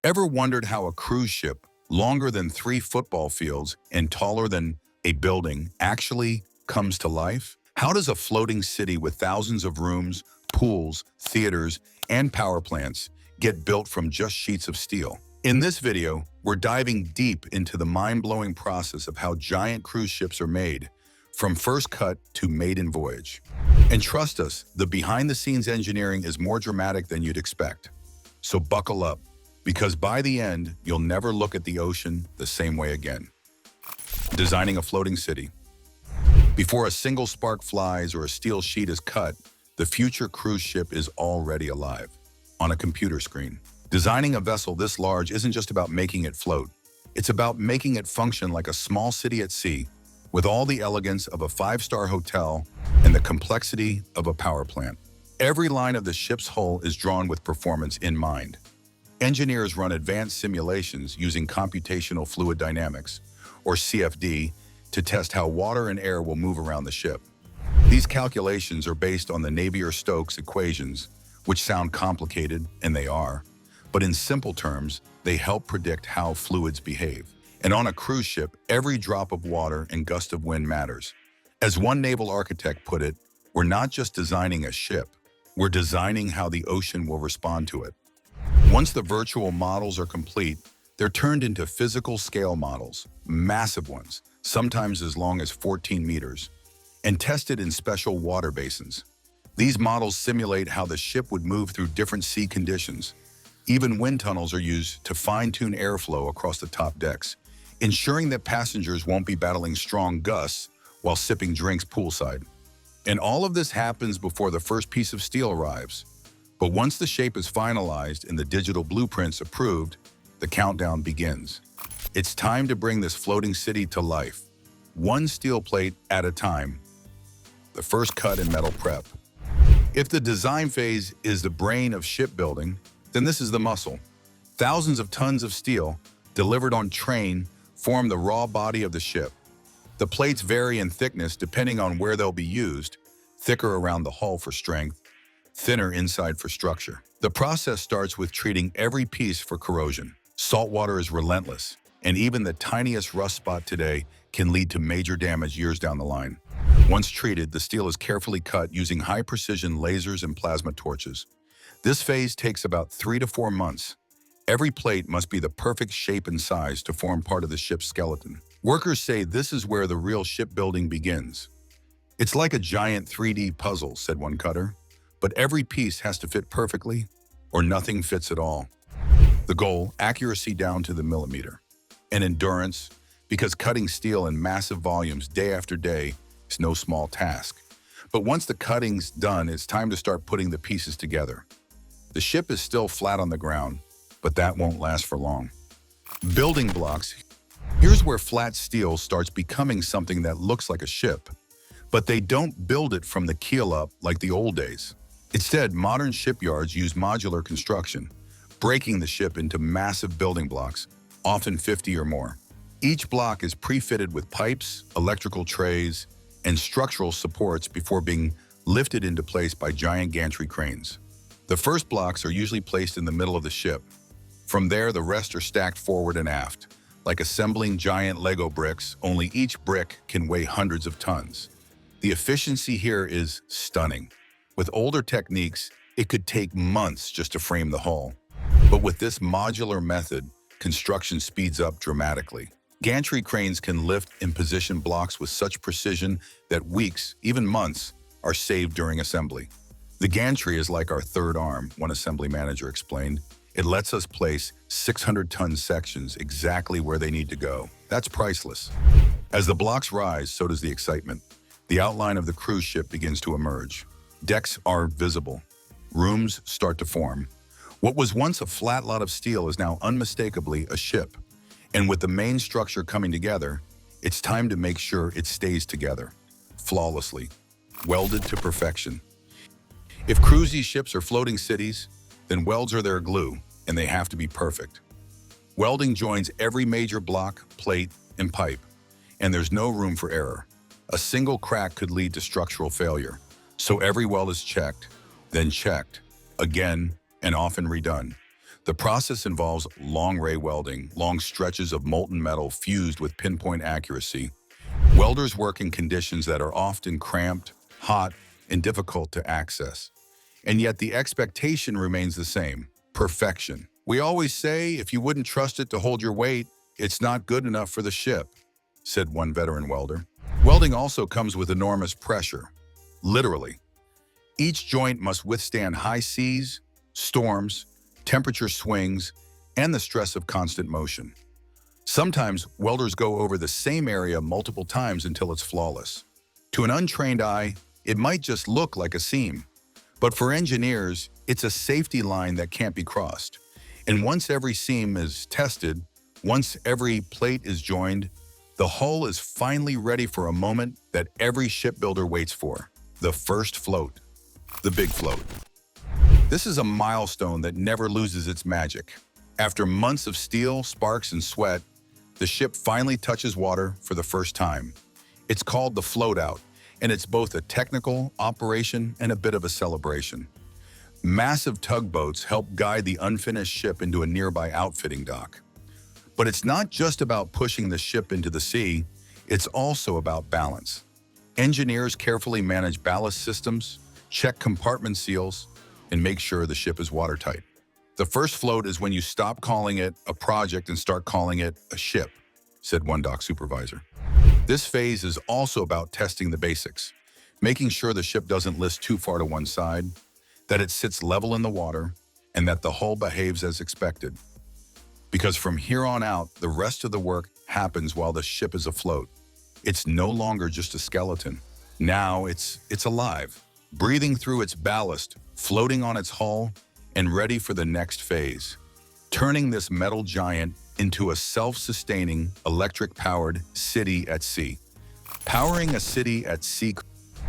Ever wondered how a cruise ship, longer than 3 football fields and taller than a building, actually comes to life? How does a floating city with thousands of rooms, pools, theaters, and power plants get built from just sheets of steel? In this video, we're diving deep into the mind-blowing process of how giant cruise ships are made, from first cut to maiden voyage. And trust us, the behind-the-scenes engineering is more dramatic than you'd expect. So buckle up, because by the end, you'll never look at the ocean the same way again. Designing a floating city. Before a single spark flies or a steel sheet is cut, the future cruise ship is already alive, on a computer screen. Designing a vessel this large isn't just about making it float. It's about making it function like a small city at sea, with all the elegance of a 5-star hotel and the complexity of a power plant. Every line of the ship's hull is drawn with performance in mind. Engineers run advanced simulations using computational fluid dynamics, or CFD, to test how water and air will move around the ship. These calculations are based on the Navier-Stokes equations, which sound complicated, and they are. But in simple terms, they help predict how fluids behave. And on a cruise ship, every drop of water and gust of wind matters. As one naval architect put it, we're not just designing a ship, we're designing how the ocean will respond to it. Once the virtual models are complete, they're turned into physical scale models, massive ones, sometimes as long as 14 meters, and tested in special water basins. These models simulate how the ship would move through different sea conditions. Even wind tunnels are used to fine-tune airflow across the top decks, ensuring that passengers won't be battling strong gusts while sipping drinks poolside. And all of this happens before the first piece of steel arrives. But once the shape is finalized and the digital blueprints approved, the countdown begins. It's time to bring this floating city to life, one steel plate at a time. The first cut and metal prep. If the design phase is the brain of shipbuilding, then this is the muscle. Thousands of tons of steel, delivered on train, form the raw body of the ship. The plates vary in thickness depending on where they'll be used, thicker around the hull for strength, thinner inside for structure. The process starts with treating every piece for corrosion. Salt water is relentless, and even the tiniest rust spot today can lead to major damage years down the line. Once treated, the steel is carefully cut using high-precision lasers and plasma torches. This phase takes about 3 to 4 months. Every plate must be the perfect shape and size to form part of the ship's skeleton. Workers say this is where the real shipbuilding begins. It's like a giant 3D puzzle, said one cutter. But every piece has to fit perfectly, or nothing fits at all. The goal, accuracy down to the millimeter. And endurance, because cutting steel in massive volumes day after day is no small task. But once the cutting's done, it's time to start putting the pieces together. The ship is still flat on the ground, but that won't last for long. Building blocks. Here's where flat steel starts becoming something that looks like a ship. But they don't build it from the keel up like the old days. Instead, modern shipyards use modular construction, breaking the ship into massive building blocks, often 50 or more. Each block is pre-fitted with pipes, electrical trays, and structural supports before being lifted into place by giant gantry cranes. The first blocks are usually placed in the middle of the ship. From there, the rest are stacked forward and aft, like assembling giant Lego bricks, only each brick can weigh hundreds of tons. The efficiency here is stunning. With older techniques, it could take months just to frame the hull. But with this modular method, construction speeds up dramatically. Gantry cranes can lift and position blocks with such precision that weeks, even months, are saved during assembly. The gantry is like our third arm, one assembly manager explained. It lets us place 600-ton sections exactly where they need to go. That's priceless. As the blocks rise, so does the excitement. The outline of the cruise ship begins to emerge. Decks are visible. Rooms start to form. What was once a flat lot of steel is now unmistakably a ship. And with the main structure coming together, it's time to make sure it stays together, flawlessly, welded to perfection. If cruisy ships are floating cities, then welds are their glue, and they have to be perfect. Welding joins every major block, plate, and pipe, and there's no room for error. A single crack could lead to structural failure. So every weld is checked, then checked, again, and often redone. The process involves long-ray welding, long stretches of molten metal fused with pinpoint accuracy. Welders work in conditions that are often cramped, hot, and difficult to access. And yet the expectation remains the same: perfection. We always say, if you wouldn't trust it to hold your weight, it's not good enough for the ship, said one veteran welder. Welding also comes with enormous pressure. Literally. Each joint must withstand high seas, storms, temperature swings, and the stress of constant motion. Sometimes welders go over the same area multiple times until it's flawless. To an untrained eye, it might just look like a seam. But for engineers, it's a safety line that can't be crossed. And once every seam is tested, once every plate is joined, the hull is finally ready for a moment that every shipbuilder waits for: the first float, the big float. This is a milestone that never loses its magic. After months of steel, sparks, and sweat, the ship finally touches water for the first time. It's called the float out, and it's both a technical operation and a bit of a celebration. Massive tugboats help guide the unfinished ship into a nearby outfitting dock. But it's not just about pushing the ship into the sea, it's also about balance. Engineers carefully manage ballast systems, check compartment seals, and make sure the ship is watertight. The first float is when you stop calling it a project and start calling it a ship, said one dock supervisor. This phase is also about testing the basics, making sure the ship doesn't list too far to one side, that it sits level in the water, and that the hull behaves as expected. Because from here on out, the rest of the work happens while the ship is afloat. It's no longer just a skeleton. Now it's alive, breathing through its ballast, floating on its hull, and ready for the next phase, turning this metal giant into a self-sustaining, electric-powered city at sea. Powering a city at sea,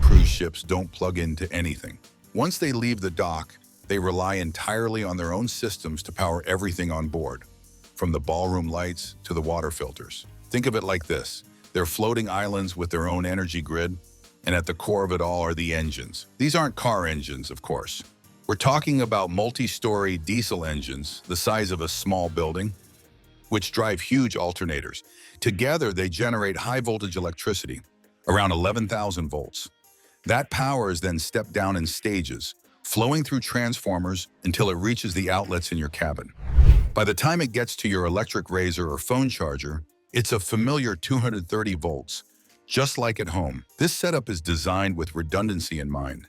cruise ships don't plug into anything. Once they leave the dock, they rely entirely on their own systems to power everything on board, from the ballroom lights to the water filters. Think of it like this: they're floating islands with their own energy grid, and at the core of it all are the engines. These aren't car engines, of course. We're talking about multi-story diesel engines the size of a small building, which drive huge alternators. Together, they generate high-voltage electricity, around 11,000 volts. That power is then stepped down in stages, flowing through transformers until it reaches the outlets in your cabin. By the time it gets to your electric razor or phone charger, it's a familiar 230 volts, just like at home. This setup is designed with redundancy in mind.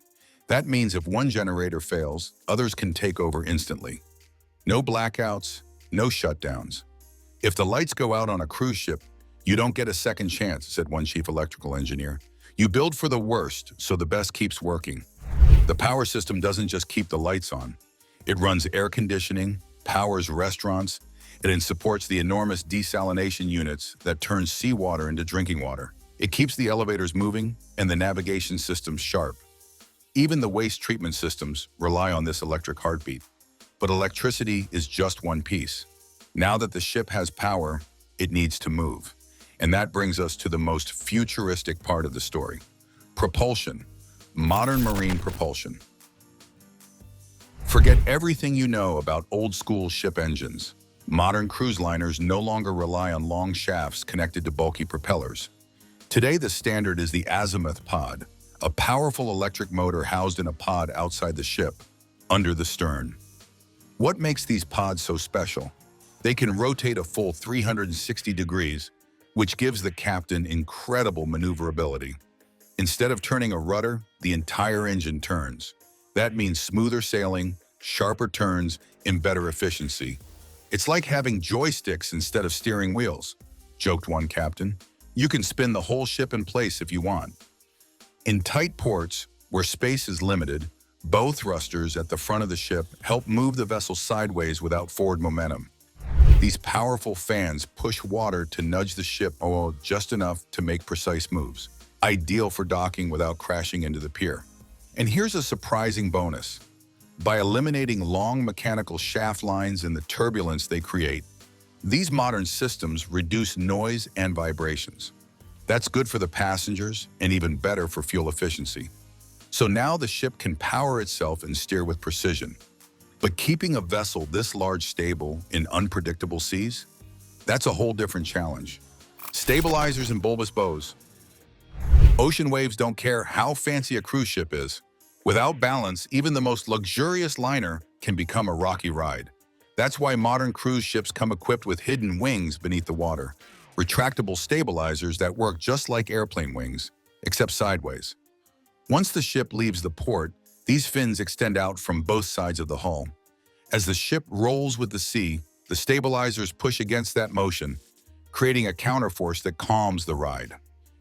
That means if one generator fails, others can take over instantly. No blackouts, no shutdowns. If the lights go out on a cruise ship, you don't get a second chance, said one chief electrical engineer. You build for the worst, so the best keeps working. The power system doesn't just keep the lights on. It runs air conditioning, powers restaurants, and it supports the enormous desalination units that turn seawater into drinking water. It keeps the elevators moving and the navigation systems sharp. Even the waste treatment systems rely on this electric heartbeat. But electricity is just one piece. Now that the ship has power, it needs to move. And that brings us to the most futuristic part of the story: propulsion, modern marine propulsion. Forget everything you know about old-school ship engines. Modern cruise liners no longer rely on long shafts connected to bulky propellers. Today, the standard is the azimuth pod, a powerful electric motor housed in a pod outside the ship, under the stern. What makes these pods so special? They can rotate a full 360 degrees, which gives the captain incredible maneuverability. Instead of turning a rudder, the entire engine turns. That means smoother sailing, sharper turns, and better efficiency. It's like having joysticks instead of steering wheels, joked one captain. You can spin the whole ship in place if you want. In tight ports, where space is limited, bow thrusters at the front of the ship help move the vessel sideways without forward momentum. These powerful fans push water to nudge the ship just enough to make precise moves, ideal for docking without crashing into the pier. And here's a surprising bonus. By eliminating long mechanical shaft lines and the turbulence they create, these modern systems reduce noise and vibrations. That's good for the passengers and even better for fuel efficiency. So now the ship can power itself and steer with precision. But keeping a vessel this large stable in unpredictable seas, that's a whole different challenge. Stabilizers and bulbous bows. Ocean waves don't care how fancy a cruise ship is. Without balance, even the most luxurious liner can become a rocky ride. That's why modern cruise ships come equipped with hidden wings beneath the water, retractable stabilizers that work just like airplane wings, except sideways. Once the ship leaves the port, these fins extend out from both sides of the hull. As the ship rolls with the sea, the stabilizers push against that motion, creating a counterforce that calms the ride.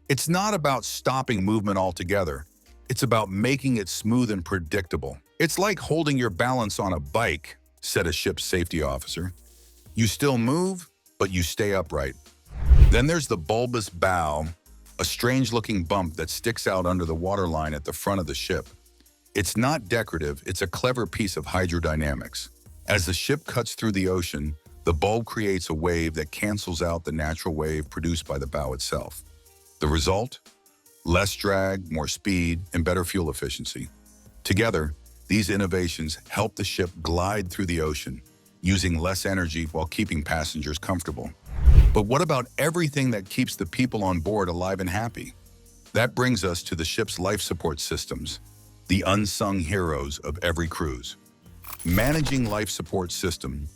It's not about stopping movement altogether. It's about making it smooth and predictable. It's like holding your balance on a bike, said a ship's safety officer. You still move, but you stay upright. Then there's the bulbous bow, a strange-looking bump that sticks out under the waterline at the front of the ship. It's not decorative, it's a clever piece of hydrodynamics. As the ship cuts through the ocean, the bulb creates a wave that cancels out the natural wave produced by the bow itself. The result? Less drag, more speed, and better fuel efficiency. Together, these innovations help the ship glide through the ocean, using less energy while keeping passengers comfortable. But what about everything that keeps the people on board alive and happy? That brings us to the ship's life support systems, the unsung heroes of every cruise. Managing life support system.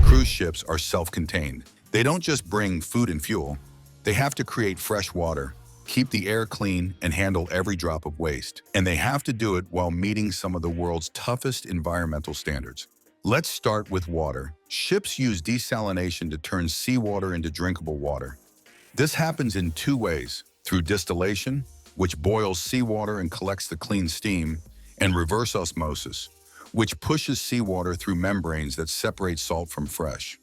Cruise ships are self-contained. They don't just bring food and fuel. They have to create fresh water, keep the air clean, and handle every drop of waste. And they have to do it while meeting some of the world's toughest environmental standards. Let's start with water. Ships use desalination to turn seawater into drinkable water. This happens in two ways: through distillation, which boils seawater and collects the clean steam, and reverse osmosis, which pushes seawater through membranes that separate salt from fresh.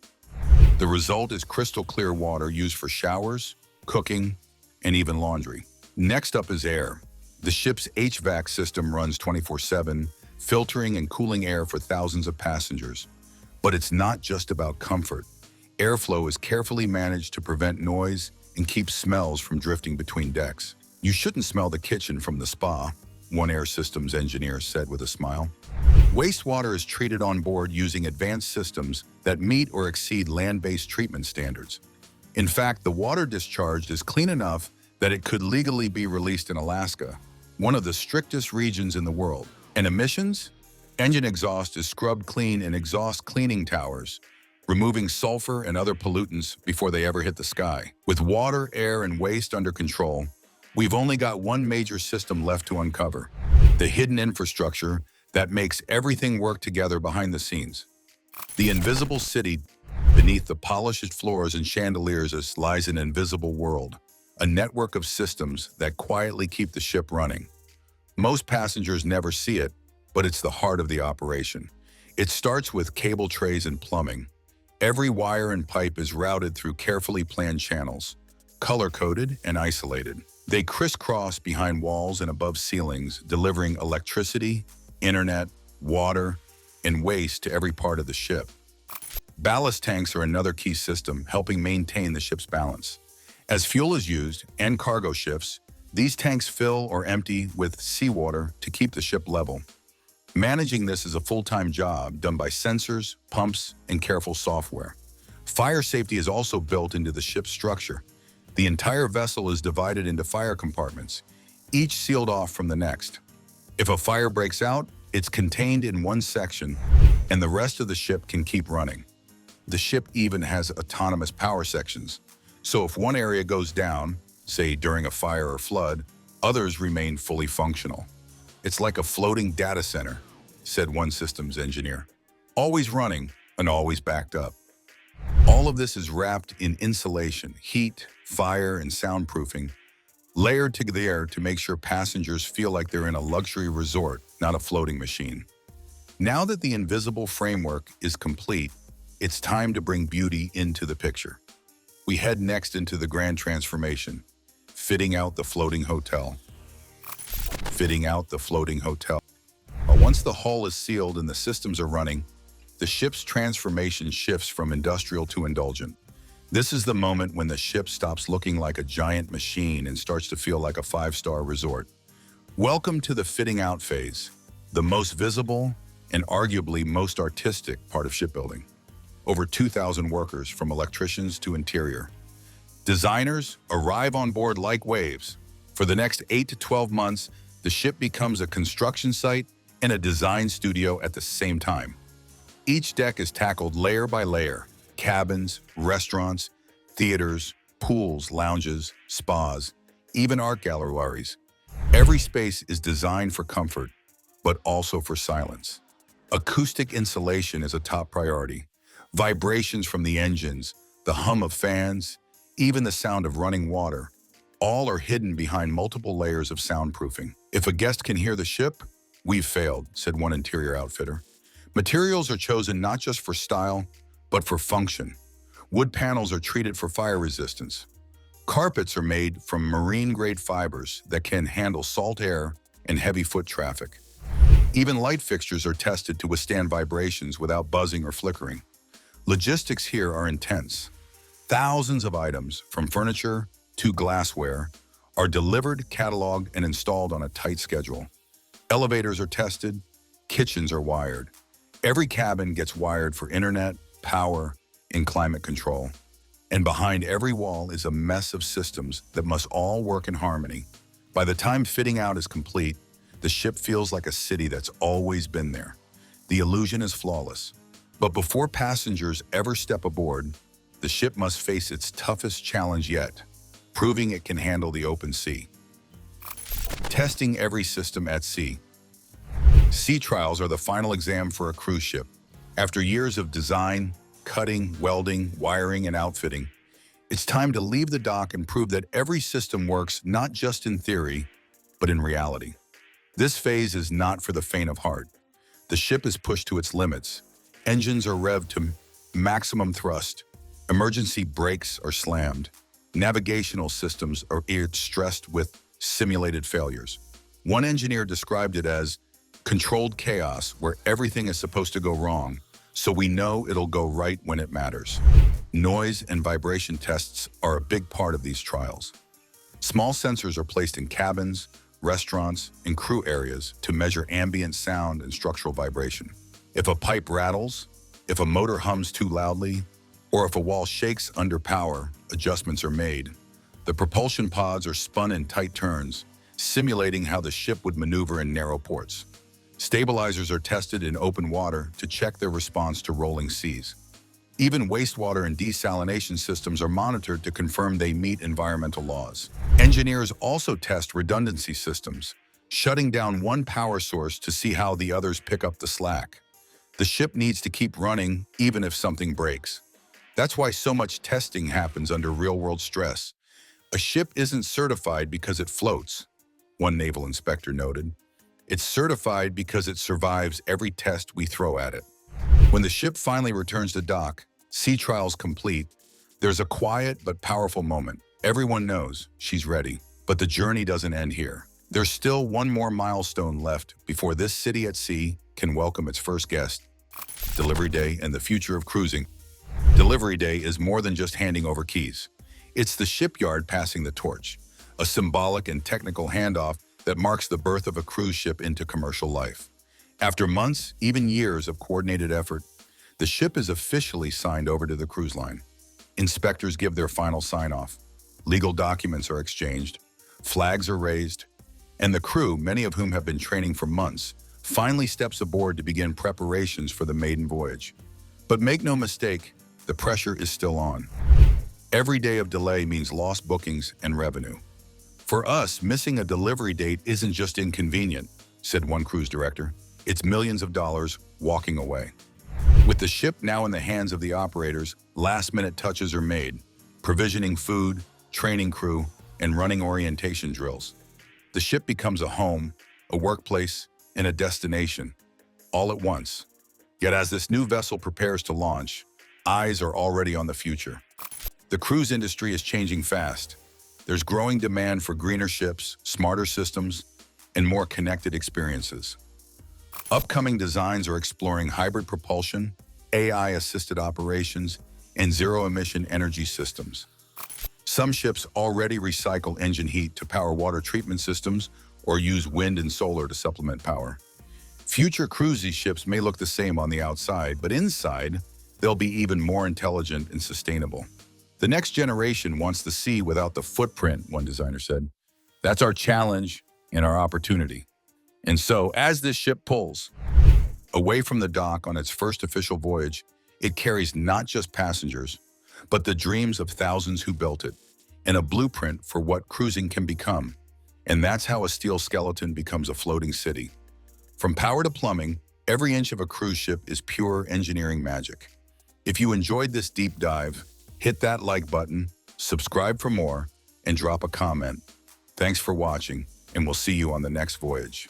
The result is crystal clear water used for showers, cooking, and even laundry. Next up is air. The ship's HVAC system runs 24/7, filtering and cooling air for thousands of passengers. But it's not just about comfort. Airflow is carefully managed to prevent noise and keep smells from drifting between decks. You shouldn't smell the kitchen from the spa, one air systems engineer said with a smile. Wastewater is treated on board using advanced systems that meet or exceed land-based treatment standards. In fact, the water discharged is clean enough that it could legally be released in Alaska, one of the strictest regions in the world. And emissions? Engine exhaust is scrubbed clean in exhaust cleaning towers, removing sulfur and other pollutants before they ever hit the sky. With water, air, and waste under control, we've only got one major system left to uncover: the hidden infrastructure that makes everything work together behind the scenes. The invisible city. Beneath the polished floors and chandeliers lies an invisible world, a network of systems that quietly keep the ship running. Most passengers never see it, but it's the heart of the operation. It starts with cable trays and plumbing. Every wire and pipe is routed through carefully planned channels, color-coded and isolated. They crisscross behind walls and above ceilings, delivering electricity, internet, water, and waste to every part of the ship. Ballast tanks are another key system, helping maintain the ship's balance. As fuel is used and cargo shifts, these tanks fill or empty with seawater to keep the ship level. Managing this is a full-time job done by sensors, pumps, and careful software. Fire safety is also built into the ship's structure. The entire vessel is divided into fire compartments, each sealed off from the next. If a fire breaks out, it's contained in one section, and the rest of the ship can keep running. The ship even has autonomous power sections, so if one area goes down, say during a fire or flood, others remain fully functional. It's like a floating data center, said one systems engineer. Always running and always backed up. All of this is wrapped in insulation, heat, fire, and soundproofing, layered together to make sure passengers feel like they're in a luxury resort, not a floating machine. Now that the invisible framework is complete, it's time to bring beauty into the picture. We head next into the grand transformation, fitting out the floating hotel. Fitting out the floating hotel. Once the hull is sealed and the systems are running, the ship's transformation shifts from industrial to indulgent. This is the moment when the ship stops looking like a giant machine and starts to feel like a five-star resort. Welcome to the fitting out phase, the most visible, and arguably most artistic part of shipbuilding. Over 2,000 workers, from electricians to interior designers, arrive on board like waves. For the next 8 to 12 months, the ship becomes a construction site and a design studio at the same time. Each deck is tackled layer by layer: cabins, restaurants, theaters, pools, lounges, spas, even art galleries. Every space is designed for comfort, but also for silence. Acoustic insulation is a top priority. Vibrations from the engines, the hum of fans, even the sound of running water, all are hidden behind multiple layers of soundproofing. If a guest can hear the ship, we've failed, said one interior outfitter. Materials are chosen not just for style, but for function. Wood panels are treated for fire resistance. Carpets are made from marine-grade fibers that can handle salt air and heavy foot traffic. Even light fixtures are tested to withstand vibrations without buzzing or flickering. Logistics here are intense. Thousands of items, from furniture to glassware, are delivered, cataloged, and installed on a tight schedule. Elevators are tested, kitchens are wired. Every cabin gets wired for internet, power, and climate control. And behind every wall is a mess of systems that must all work in harmony. By the time fitting out is complete, the ship feels like a city that's always been there. The illusion is flawless. But before passengers ever step aboard, the ship must face its toughest challenge yet, proving it can handle the open sea. Testing every system at sea. Sea trials are the final exam for a cruise ship. After years of design, cutting, welding, wiring, and outfitting, it's time to leave the dock and prove that every system works not just in theory, but in reality. This phase is not for the faint of heart. The ship is pushed to its limits. Engines are revved to maximum thrust. Emergency brakes are slammed. Navigational systems are stressed with simulated failures. One engineer described it as controlled chaos, where everything is supposed to go wrong, so we know it'll go right when it matters. Noise and vibration tests are a big part of these trials. Small sensors are placed in cabins, restaurants, and crew areas to measure ambient sound and structural vibration. If a pipe rattles, if a motor hums too loudly, or if a wall shakes under power, adjustments are made. The propulsion pods are spun in tight turns, simulating how the ship would maneuver in narrow ports. Stabilizers are tested in open water to check their response to rolling seas. Even wastewater and desalination systems are monitored to confirm they meet environmental laws. Engineers also test redundancy systems, shutting down one power source to see how the others pick up the slack. The ship needs to keep running even if something breaks. That's why so much testing happens under real-world stress. A ship isn't certified because it floats, one naval inspector noted. It's certified because it survives every test we throw at it. When the ship finally returns to dock, sea trials complete, there's a quiet but powerful moment. Everyone knows she's ready, but the journey doesn't end here. There's still one more milestone left before this city at sea can welcome its first guest. Delivery day and the future of cruising. Delivery day is more than just handing over keys. It's the shipyard passing the torch, a symbolic and technical handoff that marks the birth of a cruise ship into commercial life. After months, even years of coordinated effort, the ship is officially signed over to the cruise line. Inspectors give their final sign-off. Legal documents are exchanged, flags are raised, and the crew, many of whom have been training for months, finally steps aboard to begin preparations for the maiden voyage. But make no mistake, the pressure is still on. Every day of delay means lost bookings and revenue. For us, missing a delivery date isn't just inconvenient, said one cruise director. It's millions of dollars walking away. With the ship now in the hands of the operators, last-minute touches are made, provisioning food, training crew, and running orientation drills. The ship becomes a home, a workplace, and a destination, all at once. Yet as this new vessel prepares to launch, eyes are already on the future. The cruise industry is changing fast. There's growing demand for greener ships, smarter systems, and more connected experiences. Upcoming designs are exploring hybrid propulsion, AI-assisted operations, and zero-emission energy systems. Some ships already recycle engine heat to power water treatment systems or use wind and solar to supplement power. Future cruise ships may look the same on the outside, but inside, they'll be even more intelligent and sustainable. The next generation wants the sea without the footprint, one designer said. That's our challenge and our opportunity. And so, as this ship pulls away from the dock on its first official voyage, it carries not just passengers, but the dreams of thousands who built it, and a blueprint for what cruising can become. And that's how a steel skeleton becomes a floating city. From power to plumbing, every inch of a cruise ship is pure engineering magic. If you enjoyed this deep dive, hit that like button, subscribe for more, and drop a comment. Thanks for watching, and we'll see you on the next voyage.